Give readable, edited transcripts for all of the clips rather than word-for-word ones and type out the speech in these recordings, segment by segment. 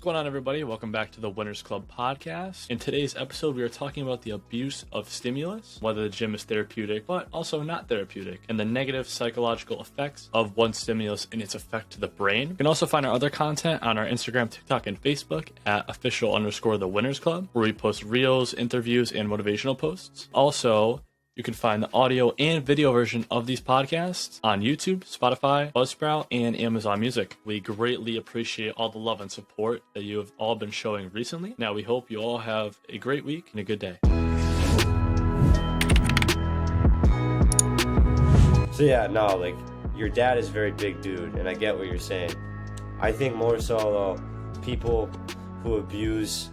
going on, everybody? Welcome back to the Winners Club podcast. In today's episode, we are talking about the abuse of stimulus, whether the gym is therapeutic, but also not therapeutic, and the negative psychological effects of one stimulus and its effect to the brain. You can also find our other content on our Instagram, TikTok, and Facebook at official_the Winners Club, where we post reels, interviews, and motivational posts. Also, you can find the audio and video version of these podcasts on YouTube, Spotify, Buzzsprout, and Amazon Music. We greatly appreciate all the love and support that you have all been showing recently. Now, we hope you all have a great week and a good day. So yeah, no, like, your dad is a very big dude, and I get what you're saying. I think more so, though, people who abuse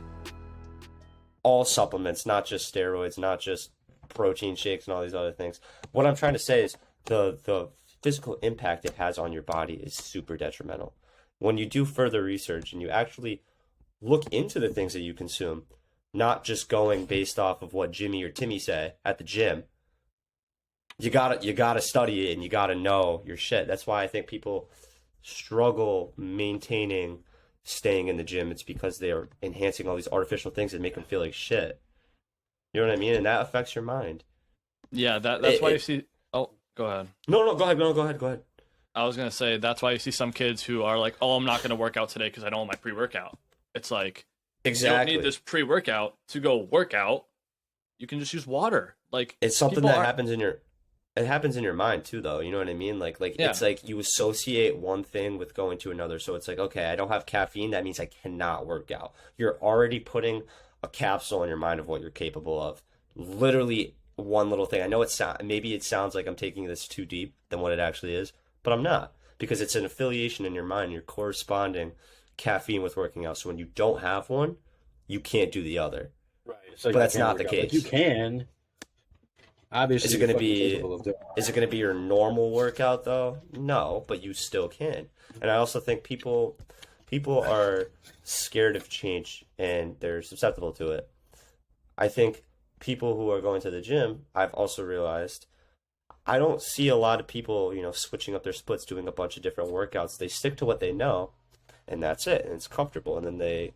all supplements, not just steroids, not just protein shakes and all these other things. What I'm trying to say is the physical impact it has on your body is super detrimental. When you do further research and you actually look into the things that you consume, not just going based off of what Jimmy or Timmy say at the gym, you gotta study it and you gotta know your shit. That's why I think people struggle maintaining staying in the gym. It's because they are enhancing all these artificial things that make them feel like shit. You know what I mean? And that affects your mind. Yeah, that's why you see... Oh, go ahead. No, go ahead. Go ahead. I was going to say, that's why you see some kids who are like, oh, I'm not going to work out today because I don't want my pre-workout. It's like, exactly. You don't need this pre-workout to go work out. You can just use water. Like, it's something that happens in your mind too, though. You know what I mean? Like yeah. It's like you associate one thing with going to another. So it's like, okay, I don't have caffeine. That means I cannot work out. You're already putting a capsule in your mind of what you're capable of. Literally one little thing. I know maybe it sounds like I'm taking this too deep than what it actually is, but I'm not, because it's an affiliation in your mind. You're corresponding caffeine with working out. So when you don't have one, you can't do the other. Right. So but that's not the case. But you can. Obviously, is it going to be your normal workout though? No, but you still can. And I also think people are scared of change and they're susceptible to it. I think people who are going to the gym, I've also realized, I don't see a lot of people, switching up their splits, doing a bunch of different workouts. They stick to what they know, and that's it, and it's comfortable, and then they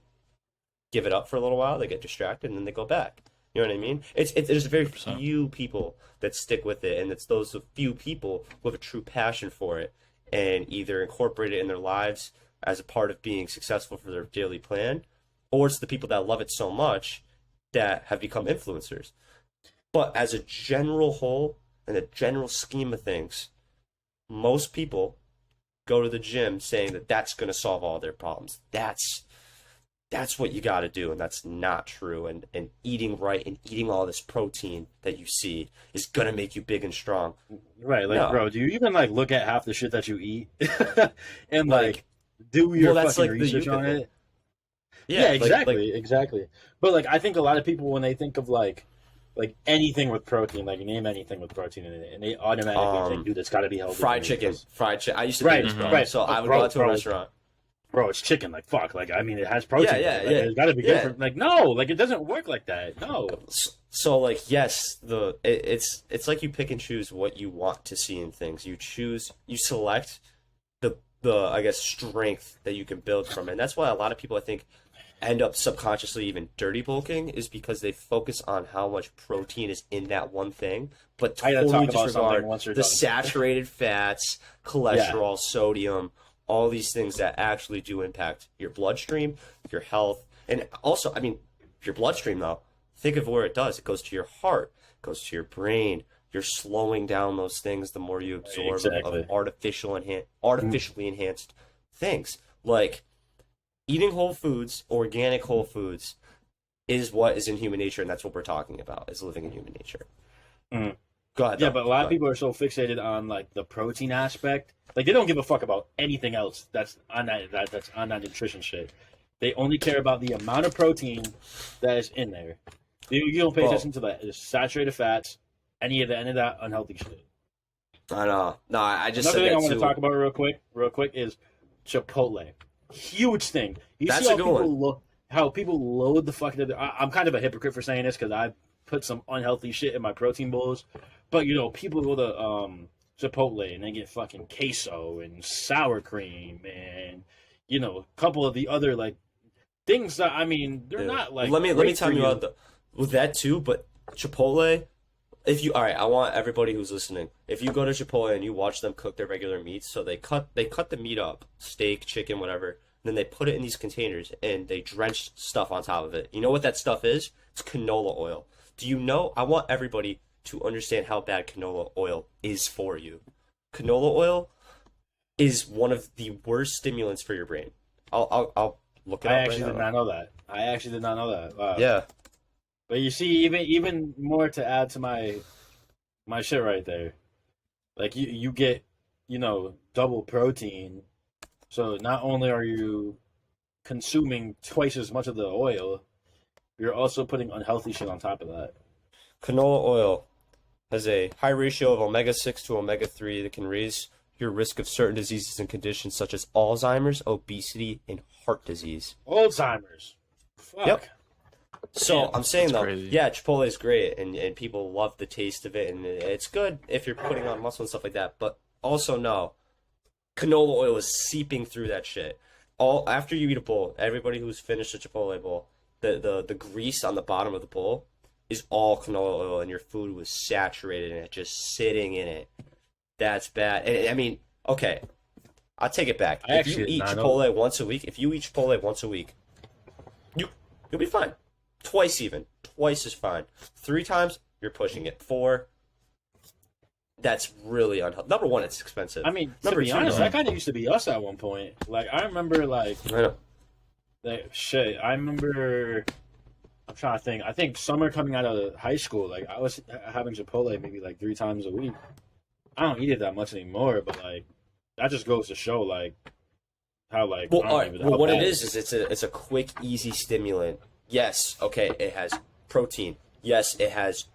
give it up for a little while, they get distracted, and then they go back. You know what I mean? There's very few people that stick with it, and it's those few people who have a true passion for it and either incorporate it in their lives as a part of being successful for their daily plan, or it's the people that love it so much that have become influencers. But as a general whole, in a general scheme of things, most people go to the gym saying that that's going to solve all their problems. That's what you got to do, and that's not true. And eating right and eating all this protein that you see is going to make you big and strong. Right, like, no. Bro, do you even, look at half the shit that you eat? And, do your fucking research on it? Yeah, exactly. But, I think a lot of people, when they think of, anything with protein, name anything with protein in it, and they automatically think, dude, that's got to be healthy. Fried chicken. I used to do this, bro. Right. So I would go out to a restaurant. Bro, it's chicken. Fuck. It has protein. Yeah. It's got to be good for... no. It doesn't work like that. No. So, yes, it's like you pick and choose what you want to see in things. You select the I guess, strength that you can build from it. And that's why a lot of people, I think, end up subconsciously even dirty bulking, is because they focus on how much protein is in that one thing, but totally disregard the saturated fats, cholesterol, sodium, all these things that actually do impact your bloodstream, your health. And also, your bloodstream, though, think of where it does. It goes to your heart, it goes to your brain. You're slowing down those things the more you absorb of artificially enhanced things. Like, eating whole foods, organic whole foods, is what is in human nature, and that's what we're talking about, is living in human nature. Mm. Go ahead. Yeah, but a lot of people are so fixated on, the protein aspect. They don't give a fuck about anything else that's on that nutrition shit. They only care about the amount of protein that is in there. You don't pay attention to the saturated fats, any of that unhealthy shit. I know. No, I just Another said thing that I want too. to talk about real quick is Chipotle. Huge thing. That's see a good one. How people load the fuck. I'm kind of a hypocrite for saying this because I put some unhealthy shit in my protein bowls. But people go to Chipotle and they get fucking queso and sour cream and a couple of the other things that, I mean, they're not like. Let me tell you about with that too. But Chipotle, all right, I want everybody who's listening. If you go to Chipotle and you watch them cook their regular meats, so they cut the meat up, steak, chicken, whatever, and then they put it in these containers and they drench stuff on top of it. You know what that stuff is? It's canola oil. Do you know? I want everybody to understand how bad canola oil is for you. Canola oil is one of the worst stimulants for your brain. I'll look it up. I actually did not know that. Wow. Yeah. But you see, even more to add to my shit right there. Like you get, double protein. So not only are you consuming twice as much of the oil, you're also putting unhealthy shit on top of that. Canola oil has a high ratio of omega-6 to omega-3 that can raise your risk of certain diseases and conditions such as Alzheimer's, obesity, and heart disease. Alzheimer's. Fuck. Yep. So yeah, I'm saying though, crazy. yeah, Chipotle is great, and people love the taste of it, and it's good if you're putting on muscle and stuff like that. But also no, canola oil is seeping through that shit. All after you eat a bowl, everybody who's finished a Chipotle bowl, the grease on the bottom of the bowl is all canola oil, and your food was saturated in it, just sitting in it. That's bad. And I mean, okay, I'll take it back. If you eat Chipotle once a week, you'll be fine. Twice is fine. 3 times, you're pushing it. 4, that's really unhealthy. Number 1, it's expensive. I mean, to be honest, that kind of used to be us at one point. Like, I remember, I remember, I'm trying to think. I think summer coming out of high school, like, I was having Chipotle maybe, 3 times a week. I don't eat it that much anymore, but, that just goes to show, how, what it is it's a quick, easy stimulant. Yes, okay, it has protein. Yes, it has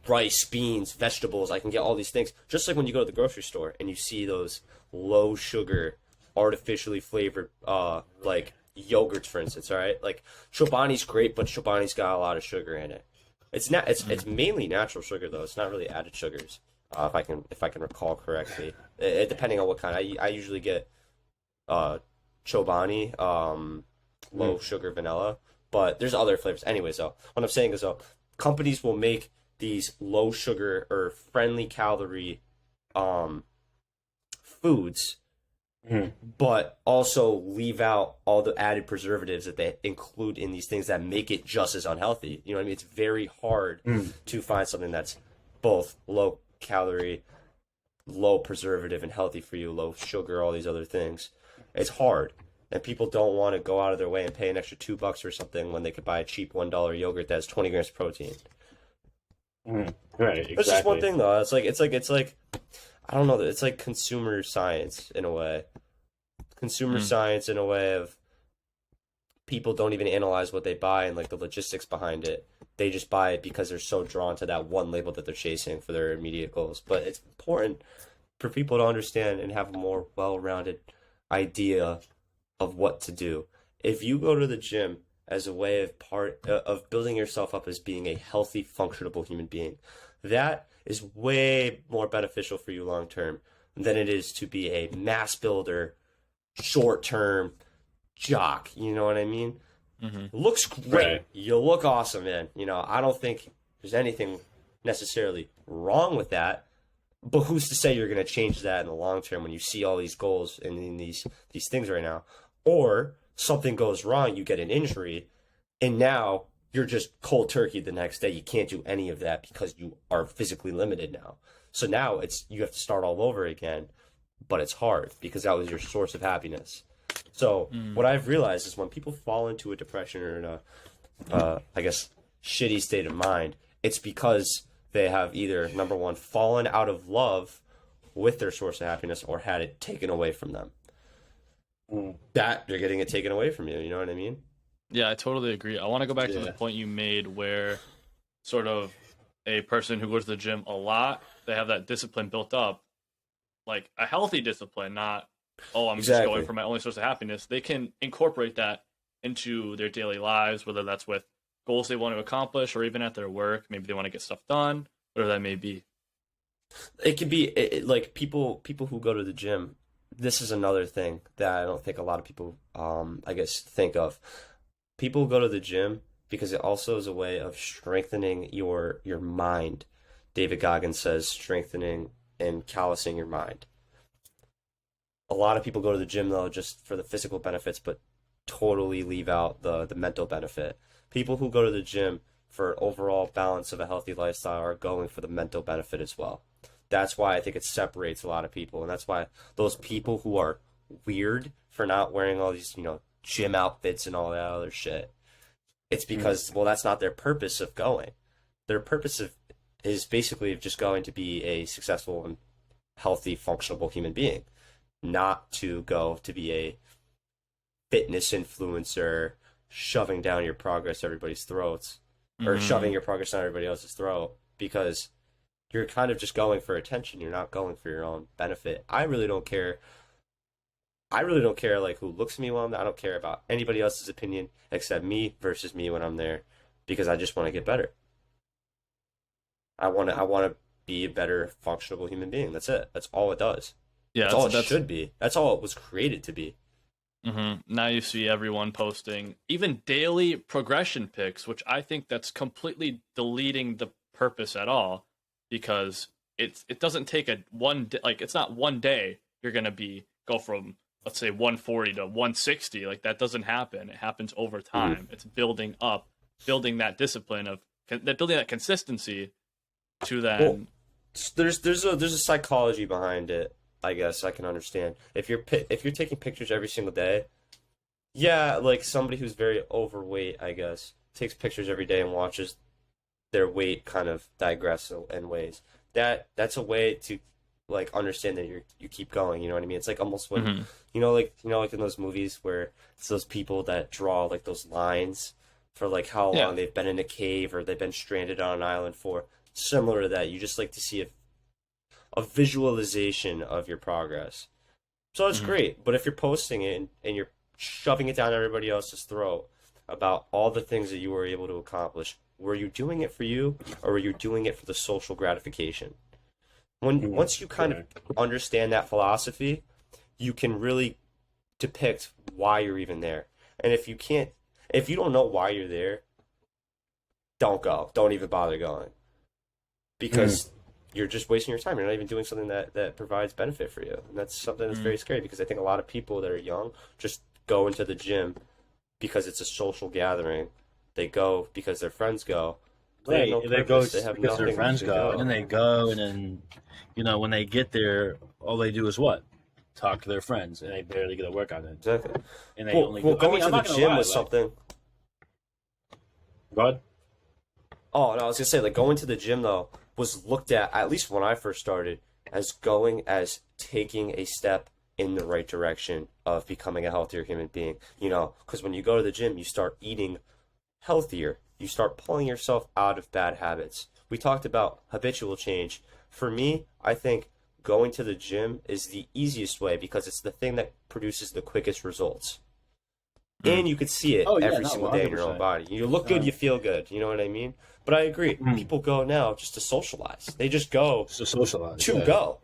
rice, beans, vegetables. I can get all these things. Just like when you go to the grocery store and you see those low sugar, artificially flavored, yogurts, for instance. All right, like Chobani's great, but Chobani's got a lot of sugar in it. It's mainly natural sugar though. It's not really added sugars. If I can recall correctly, depending on what kind. I usually get Chobani. Low sugar vanilla, but there's other flavors. Anyways, though, what I'm saying is, companies will make these low sugar or friendly calorie foods, but also leave out all the added preservatives that they include in these things that make it just as unhealthy. You know what I mean? It's very hard to find something that's both low calorie, low preservative, and healthy for you, low sugar, all these other things. It's hard. And people don't want to go out of their way and pay an extra $2 for something when they could buy a cheap $1 yogurt that has 20 grams of protein. Right, exactly. There's just one thing though. It's like I don't know. It's like consumer science in a way. Science in a way of people don't even analyze what they buy and the logistics behind it. They just buy it because they're so drawn to that one label that they're chasing for their immediate goals. But it's important for people to understand and have a more well-rounded idea of what to do. If you go to the gym as a way of building yourself up as being a healthy, functionable human being, that is way more beneficial for you long term than it is to be a mass builder, short term jock. You know what I mean? Mm-hmm. Looks great. Right. You look awesome, man. I don't think there's anything necessarily wrong with that. But who's to say you're going to change that in the long term when you see all these goals and these things right now? Or something goes wrong, you get an injury, and now you're just cold turkey the next day. You can't do any of that because you are physically limited now. So now you have to start all over again, but it's hard because that was your source of happiness. So what I've realized is when people fall into a depression or in a, shitty state of mind, it's because they have either, number one, fallen out of love with their source of happiness or had it taken away from them. That you're getting it taken away from you. You know what I mean? Yeah, I totally agree. I want to go back to the point you made where sort of a person who goes to the gym a lot, they have that discipline built up, like a healthy discipline, not, I'm just going for my only source of happiness. They can incorporate that into their daily lives, whether that's with goals they want to accomplish or even at their work. Maybe they want to get stuff done, whatever that may be. It could be like people who go to the gym this is another thing that I don't think a lot of people, I guess, think of. People go to the gym because it also is a way of strengthening your mind. David Goggins says strengthening and callousing your mind. A lot of people go to the gym though just for the physical benefits, but totally leave out the mental benefit. People who go to the gym for overall balance of a healthy lifestyle are going for the mental benefit as well. That's why I think it separates a lot of people, and that's why those people who are weird for not wearing all these, gym outfits and all that other shit, it's because, well, that's not their purpose of going. Their purpose is basically just going to be a successful and healthy, functional human being, not to go to be a fitness influencer shoving down your progress everybody's throats, or shoving your progress down everybody else's throat, because you're kind of just going for attention. You're not going for your own benefit. I really don't care like who looks at me while I'm there. I don't care about anybody else's opinion except me versus me when I'm there, because I just want to get better. I want to be a better functional human being. That's it. That's all it does. Yeah, that's all it should be. That's all it was created to be. Now you see everyone posting even daily progression pics, which I think that's completely deleting the purpose at all, because it doesn't take it's not one day you're gonna go from, let's say, 140 to 160. Like, that doesn't happen. It happens over time. It's building up, building that discipline building that consistency to then. Well, there's a psychology behind it. I guess I can understand if you're taking pictures every single day. Yeah, like somebody who's very overweight, I guess, takes pictures every day and watches their weight kind of digress in ways. That's a way to like understand that you keep going. You know what I mean? It's like almost when like in those movies where it's those people that draw like those lines for like how long they've been in a cave or they've been stranded on an island for. Similar to that, you just like to see a visualization of your progress. So it's great, but if you're posting it and you're shoving it down everybody else's throat about all the things that you were able to accomplish, were you doing it for you, or were you doing it for the social gratification? Once you kind of understand that philosophy, you can really depict why you're even there. And if you don't know why you're there, don't go. Don't even bother going. Because you're just wasting your time. You're not even doing something that provides benefit for you. And that's something that's very scary, because I think a lot of people that are young just go into the gym because it's a social gathering. They go because their friends go. They go because their friends go. And then they go, and then, when they get there, all they do is what? Talk to their friends, and they barely get a workout in. Exactly. And they only go. Going to the gym was something. Go ahead. Oh, no, I was going to say, like, going to the gym, though, was looked at least when I first started, as taking a step in the right direction of becoming a healthier human being. Because when you go to the gym, you start eating healthier. You start pulling yourself out of bad habits. We talked about habitual change. For me, I think going to the gym is the easiest way, because it's the thing that produces the quickest results. And you could see it every single day in your own body. You look good, you feel good. You know what I mean? But I agree. People go now just to socialize. They just go to socialize. Go.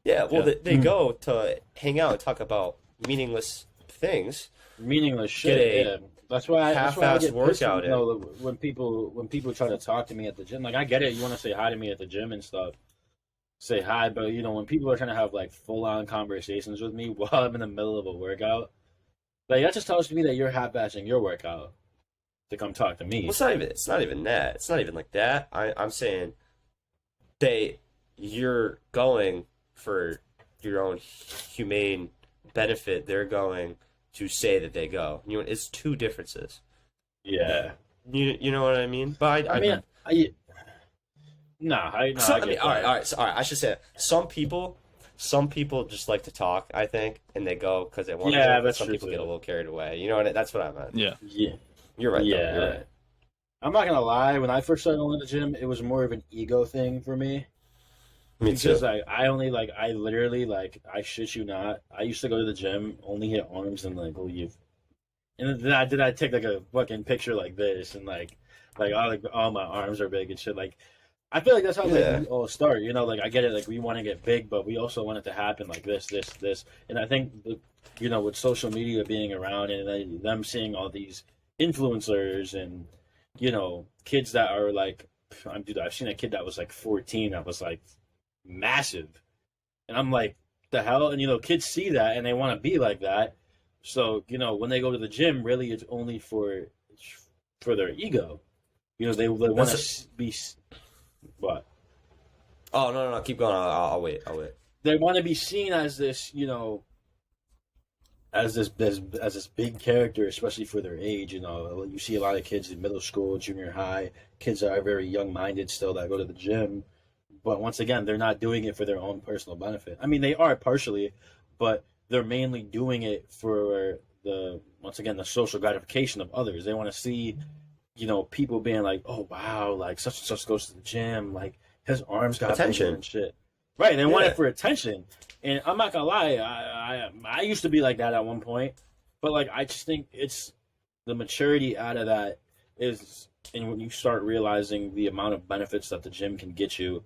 Yeah, well, they go to hang out and talk about meaningless things. Meaningless shit. That's why I get workout pissed, when people try to talk to me at the gym. Like, I get it. You want to say hi to me at the gym and stuff. Say hi, but when people are trying to have like full-on conversations with me while I'm in the middle of a workout, like, that just tells me that you're half-assing your workout to come talk to me. Well, it's not even that. It's not even like that. I'm saying you're going for your own humane benefit. They're going to say that they go. It's two differences. Yeah. You know what I mean? But all right. I should say some people just like to talk, I think, and they go because they want to. Yeah, that's some true people too. get a little carried away. You know what? That's what I meant. Yeah. You're right. Yeah. Though. You're right. I'm not gonna lie. When I first started going to the gym, it was more of an ego thing for me. Me too. Because I literally, I shit you not, I used to go to the gym, only hit arms, and leave. And then I take like a fucking picture like this, and all my arms are big and shit. Like, I feel like that's how like we all start. You know, like I get it. Like we want to get big, but we also want it to happen like this. And I think, you know, with social media being around and them seeing all these influencers and, you know, kids that are like, dude, I've seen a kid that was like 14 that was like massive, and I'm like, the hell? And you know, kids see that and they want to be like that. So you know, when they go to the gym, really, it's only for their ego. You know, they want to be. What? Oh no! Keep going. I'll wait. They want to be seen as this, you know, as this big character, especially for their age. You know, you see a lot of kids in middle school, junior high, kids that are very young minded still that go to the gym. But once again, they're not doing it for their own personal benefit. I mean, they are partially, but they're mainly doing it for once again, the social gratification of others. They want to see, you know, people being like, oh, wow, like such and such goes to the gym. Like his arms got attention and shit. Right. They want it for attention. And I'm not going to lie. I used to be like that at one point. But like, I just think it's the maturity out of that is, and when you start realizing the amount of benefits that the gym can get you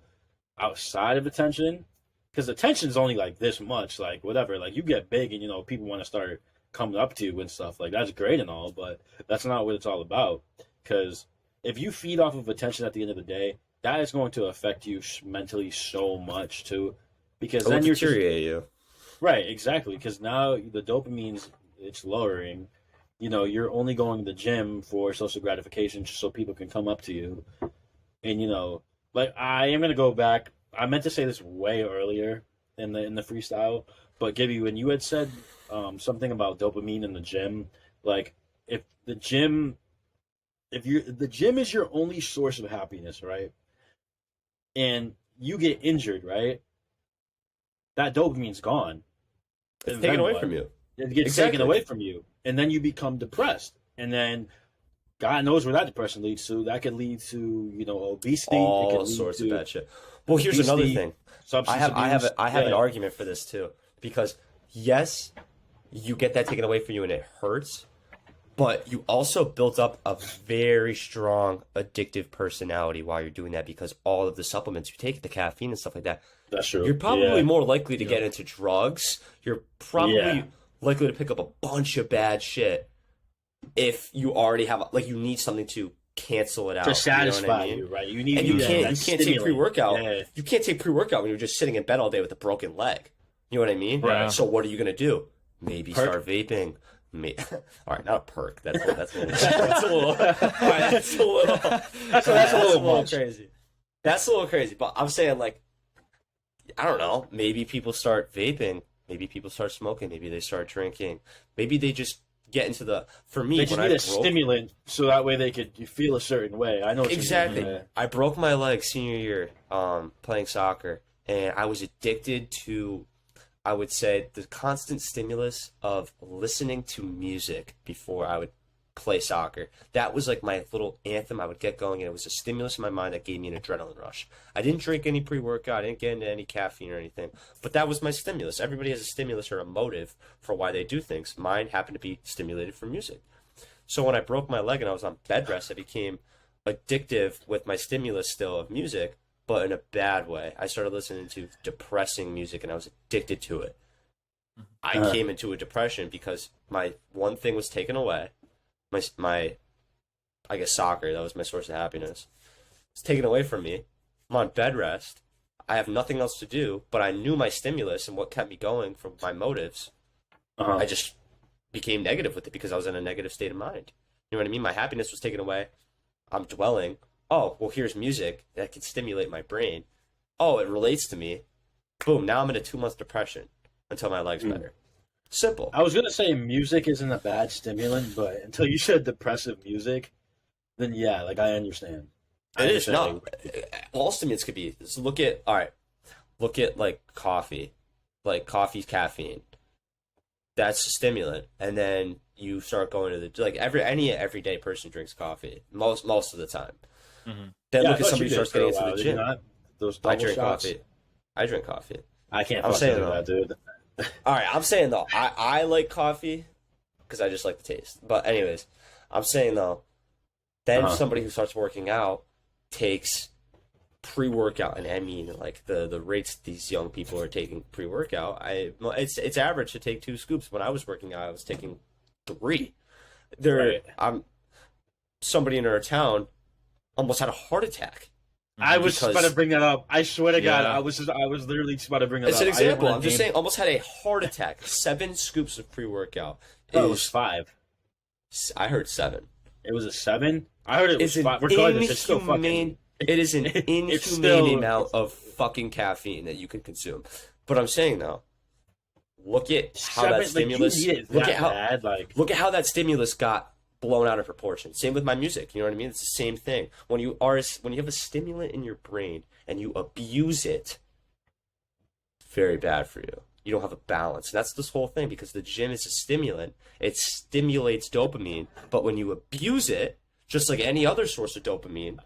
outside of attention, because attention's only like this much, like whatever, like you get big and you know people want to start coming up to you and stuff, like that's great and all, but that's not what it's all about. Because if you feed off of attention at the end of the day, that is going to affect you mentally so much too, because then you're deteriorate you. Right, exactly, because now the dopamine's it's lowering. You know, you're only going to the gym for social gratification just so people can come up to you. And you know, like I am gonna go back. I meant to say this way earlier in the freestyle, but Gibby, when you had said something about dopamine in the gym, like if the gym is your only source of happiness, right? And you get injured, right? That dopamine's gone. It's taken away from you. It gets taken away from you, and then you become depressed, and then God knows where that depression leads to. That could lead to, you know, obesity. All sorts of bad shit. Well, here's another thing. I have an argument for this too, because yes, you get that taken away from you and it hurts, but you also built up a very strong addictive personality while you're doing that, because all of the supplements you take, the caffeine and stuff like that. That's true. You're probably more likely to get into drugs. You're probably likely to pick up a bunch of bad shit if you already have, like, you need something to cancel it out to satisfy you, know what I mean? You, right? You need, and you can't take pre-workout. Yeah. You can't take pre-workout when you're just sitting in bed all day with a broken leg. You know what I mean? Right. So what are you gonna do? Maybe start vaping. All right, not a perk. That's a little. That's a little crazy. That's a little crazy. But I'm saying, like, I don't know. Maybe people start vaping. Maybe people start smoking. Maybe they start drinking. Maybe they just get into the. For me, they just need a stimulant so that way they could feel a certain way. I know what exactly. You mean. I broke my leg senior year playing soccer, and I was addicted to, I would say, the constant stimulus of listening to music before I would play soccer. That was like my little anthem I would get going, and it was a stimulus in my mind that gave me an adrenaline rush. I didn't drink any pre-workout, I didn't get into any caffeine or anything, but that was my stimulus. Everybody has a stimulus or a motive for why they do things. Mine happened to be stimulated from music. So when I broke my leg and I was on bed rest, I became addictive with my stimulus still of music, but in a bad way. I started listening to depressing music, and I was addicted to it. I came into a depression because my one thing was taken away. My I guess soccer, that was my source of happiness. It's taken away from me. I'm on bed rest. I have nothing else to do, but I knew my stimulus and what kept me going from my motives. I just became negative with it because I was in a negative state of mind. You know what I mean? My happiness was taken away. I'm dwelling. Oh, well, here's music that can stimulate my brain. Oh, it relates to me. Boom, now I'm in a 2-month depression until my leg's better. Simple. I was going to say music isn't a bad stimulant, but until you said depressive music, then yeah, like I understand. It is not. All stimulants could be. So look at like coffee. Like coffee's caffeine. That's a stimulant. And then you start going to the, like any everyday person drinks coffee most of the time. Mm-hmm. Then look at somebody who starts getting into the gym. Those I drink shots. coffee. I drink coffee. I can't. I'm saying that, dude. All right, I'm saying though, I like coffee because I just like the taste. But anyways, I'm saying though, then somebody who starts working out takes pre-workout, and I mean like the rates these young people are taking pre-workout, it's average to take 2 scoops. When I was working out, I was taking 3. I'm somebody in our town almost had a heart attack. I was about to bring that up. I swear to God, I was literally just about to bring that up. It's an example. I'm just saying, almost had a heart attack. 7 scoops of pre-workout. It was 5. I heard 7. It was a 7. I heard it was 5. Regardless, it's still fucking. It is an inhumane amount of fucking caffeine that you can consume. But I'm saying though, look at how that stimulus. Look at how that stimulus got blown out of proportion. Same with my music. You know what I mean? It's the same thing. When you have a stimulant in your brain and you abuse it, it's very bad for you. You don't have a balance. And that's this whole thing, because the gym is a stimulant. It stimulates dopamine, but when you abuse it, just like any other source of dopamine,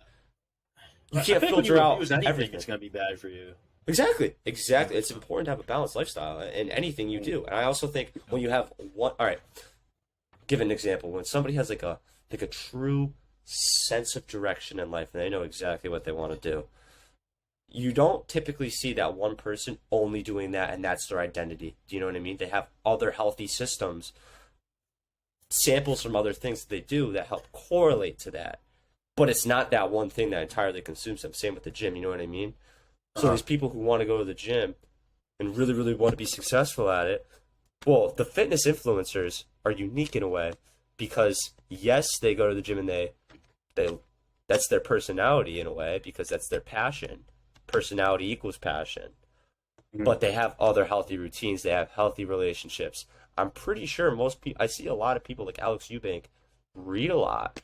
you can't filter out everything. It's going to be bad for you. Exactly. It's important to have a balanced lifestyle in anything you do. And I also think when you have one, all right, give an example. When somebody has like a true sense of direction in life and they know exactly what they want to do, you don't typically see that one person only doing that and that's their identity. Do you know what I mean? They have other healthy systems, samples from other things that they do that help correlate to that. But it's not that one thing that entirely consumes them. Same with the gym, you know what I mean? So these people who want to go to the gym and really, really want to be successful at it, well, the fitness influencers are unique in a way because, yes, they go to the gym and they that's their personality in a way because that's their passion. Personality equals passion. Mm-hmm. But they have other healthy routines. They have healthy relationships. I'm pretty sure most people, I see a lot of people like Alex Eubank read a lot,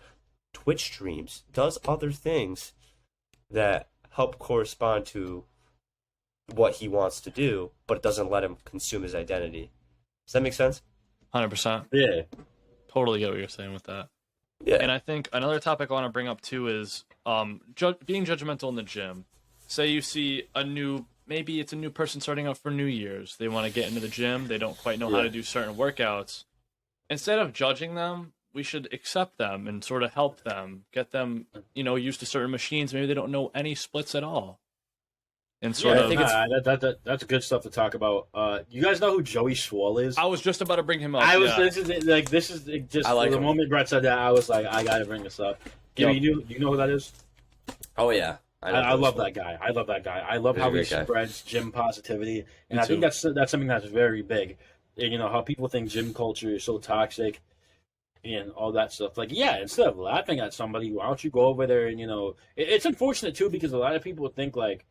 Twitch streams, does other things that help correspond to what he wants to do, but it doesn't let him consume his identity. Does that make sense? 100%. Yeah. Totally get what you're saying with that. Yeah. And I think another topic I want to bring up too is being judgmental in the gym. Say you see maybe it's a new person starting out for New Year's. They want to get into the gym. They don't quite know how to do certain workouts. Instead of judging them, we should accept them and sort of help them, get them, used to certain machines. Maybe they don't know any splits at all. And sort of, that's good stuff to talk about. You guys know who Joey Swole is? I was just about to bring him up. This is just the moment Brett said that, I was like, I gotta bring this up. Gibby, you know who that is? Oh yeah, I love that guy. I love that guy. I love how he spreads gym positivity, and I think that's something that's very big. And, how people think gym culture is so toxic and all that stuff. Like, yeah, instead of laughing at somebody, why don't you go over there and it's unfortunate too because a lot of people think like,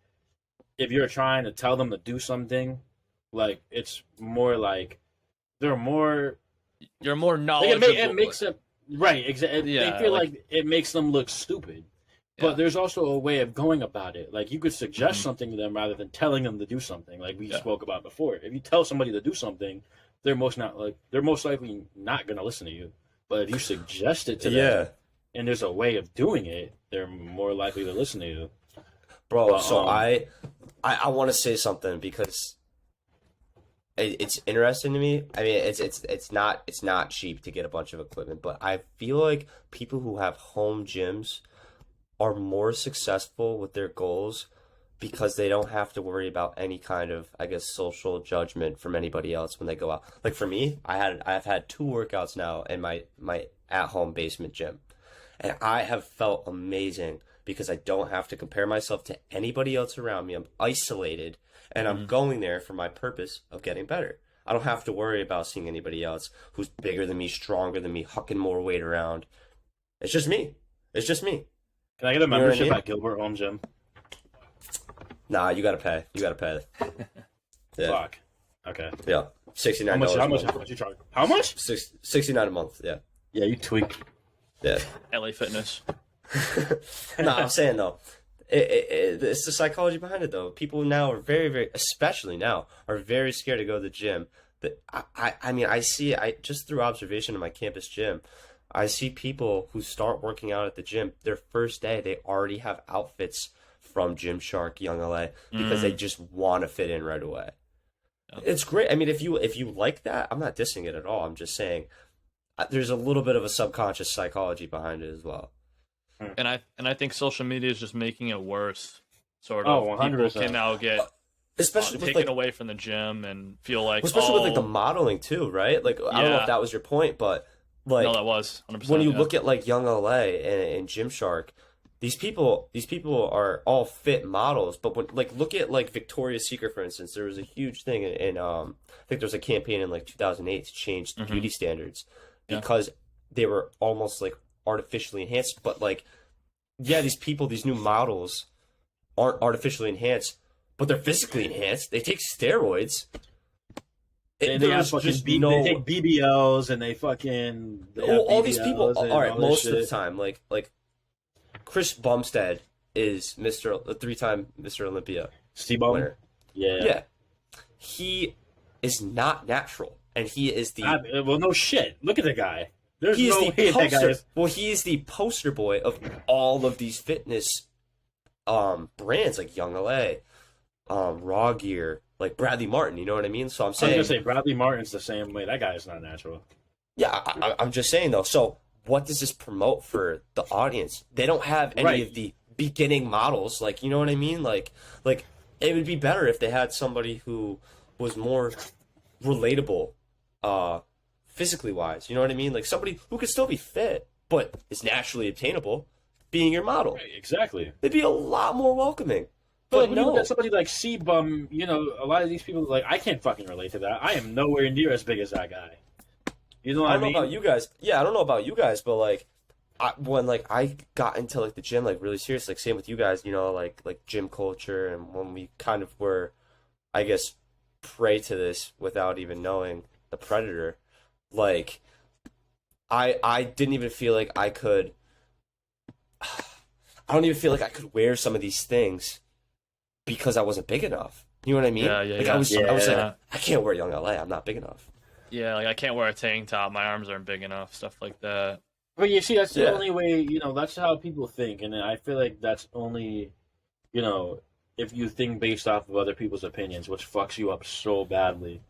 if you're trying to tell them to do something, like it's more like you're more knowledgeable. Like it makes them right. Exactly. Yeah, they feel like it makes them look stupid. But there's also a way of going about it. Like you could suggest something to them rather than telling them to do something. Like we spoke about before. If you tell somebody to do something, they're most likely not going to listen to you. But if you suggest it to them, and there's a way of doing it, they're more likely to listen to you. Bro, so I want to say something because it's interesting to me. I mean, it's not cheap to get a bunch of equipment, but I feel like people who have home gyms are more successful with their goals because they don't have to worry about any kind of, I guess, social judgment from anybody else when they go out. Like for me, I've had 2 workouts now in my at-home basement gym, and I have felt amazing because I don't have to compare myself to anybody else around me. I'm isolated, and I'm going there for my purpose of getting better. I don't have to worry about seeing anybody else who's bigger than me, stronger than me, hucking more weight around. It's just me. Can I get a membership at Gilbert Home Gym? Nah, you gotta pay. Yeah. Fuck. Okay. Yeah. $69. How much you charge? How much? $69 a month. Yeah. Yeah, you tweak. Yeah. LA Fitness. No, I'm saying though, it's the psychology behind it though. People now are very, very, especially now, are very scared to go to the gym. But I mean, I see, just through observation in my campus gym, I see people who start working out at the gym, their first day, they already have outfits from Gymshark, Young LA, because they just want to fit in right away. Yep. It's great. I mean, if you like that, I'm not dissing it at all. I'm just saying there's a little bit of a subconscious psychology behind it as well. And I think social media is just making it worse. sort of. 100%. People can now get especially taken away from the gym and feel like, especially with like the modeling too, right? Like I don't know if that was your point, but like no, that was 100%, when you look at like Young LA and Gymshark, these people are all fit models. But when like look at like Victoria's Secret, for instance, there was a huge thing in I think there was a campaign in like 2008 to change the beauty standards because they were almost like artificially enhanced. But like, yeah, these new models aren't artificially enhanced, but they're physically enhanced. They take steroids. They take BBLs and all these people. All right, most of the time, like Chris Bumstead is a 3-time Mr. Olympia winner. Yeah. He is not natural, and he is the well, no shit. Look at the guy. There's no way that guy is. Well, he is the poster boy of all of these fitness brands like Young LA, Raw Gear, like Bradley Martin. You know what I mean? So I'm saying, I was gonna say Bradley Martin's the same way. That guy is not natural. Yeah, I'm just saying though. So what does this promote for the audience? They don't have any of the beginning models. Like, you know what I mean? Like it would be better if they had somebody who was more relatable, physically wise. You know what I mean? Like somebody who could still be fit but is naturally obtainable, being your model. Right, exactly. They'd be a lot more welcoming. But like, when you look at somebody like C-Bum, you know, a lot of these people, like, I can't fucking relate to that. I am nowhere near as big as that guy. You know what I mean? I don't know about you guys. Yeah, I don't know about you guys, but like, when like I got into like the gym like really serious, like same with you guys, you know, like gym culture, and when we kind of were, I guess, prey to this without even knowing the predator, like, I didn't even feel like I could. I don't even feel like I could wear some of these things because I wasn't big enough. You know what I mean? Yeah. I was like, I can't wear Young LA. I'm not big enough. Yeah, like I can't wear a tank top. My arms aren't big enough. Stuff like that. But you see, that's the only way. You know, that's how people think, and I feel like that's only, you know, if you think based off of other people's opinions, which fucks you up so badly.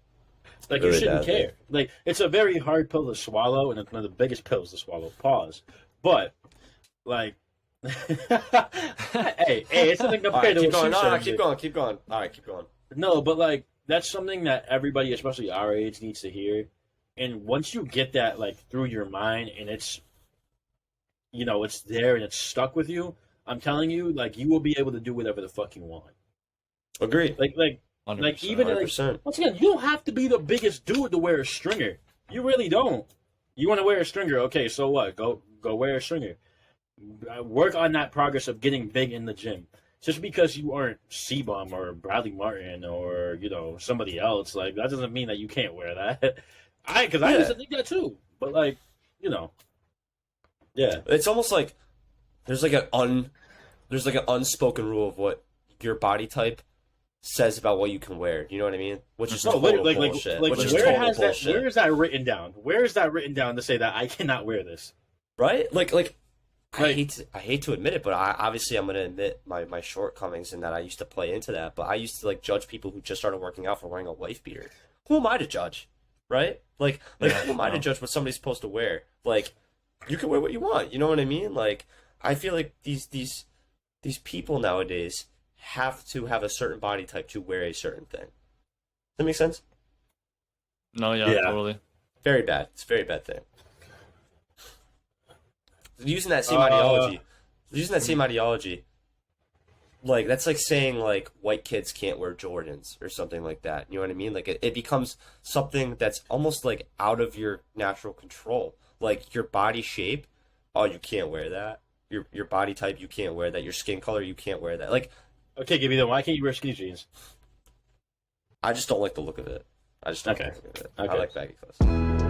Like, really, you shouldn't care. Like, it's a very hard pill to swallow, and it's one of the biggest pills to swallow. Pause. But like. hey, it's something compared to keep going. No, keep going. All right, keep going. No, but like that's something that everybody, especially our age, needs to hear. And once you get that like through your mind, and it's, you know, it's there and it's stuck with you, I'm telling you, like you will be able to do whatever the fuck you want. Agreed. Like even 100%. Like, once again, you don't have to be the biggest dude to wear a stringer. You really don't. You want to wear a stringer? Okay, so what? Go wear a stringer. Work on that progress of getting big in the gym. Just because you aren't C-Bum or Bradley Martin or, you know, somebody else, like that doesn't mean that you can't wear that. I used to think that too, but like, you know, yeah, it's almost like there's like an unspoken rule of what your body type says about what you can wear. You know what I mean? Which is total bullshit. Where is that written down? Where is that written down to say that I cannot wear this? Right? Like. I hate to admit it, but I'm going to admit my shortcomings in that I used to play into that. But I used to like judge people who just started working out for wearing a wife beater. Who am I to judge, right? Who am I to judge what somebody's supposed to wear? Like, you can wear what you want. You know what I mean? Like, I feel like these people nowadays have to have a certain body type to wear a certain thing. Does that make sense? No, yeah, totally. Very bad. It's a very bad thing. Using that same ideology, like that's like saying like white kids can't wear Jordans or something like that. You know what I mean? Like it becomes something that's almost like out of your natural control. Like your body shape, oh, you can't wear that. Your body type, you can't wear that. Your skin color, you can't wear that. Like, okay, give me that. Why can't you wear skinny jeans? I just don't like the look of it. I just don't like the look of it. Okay. I like baggy clothes.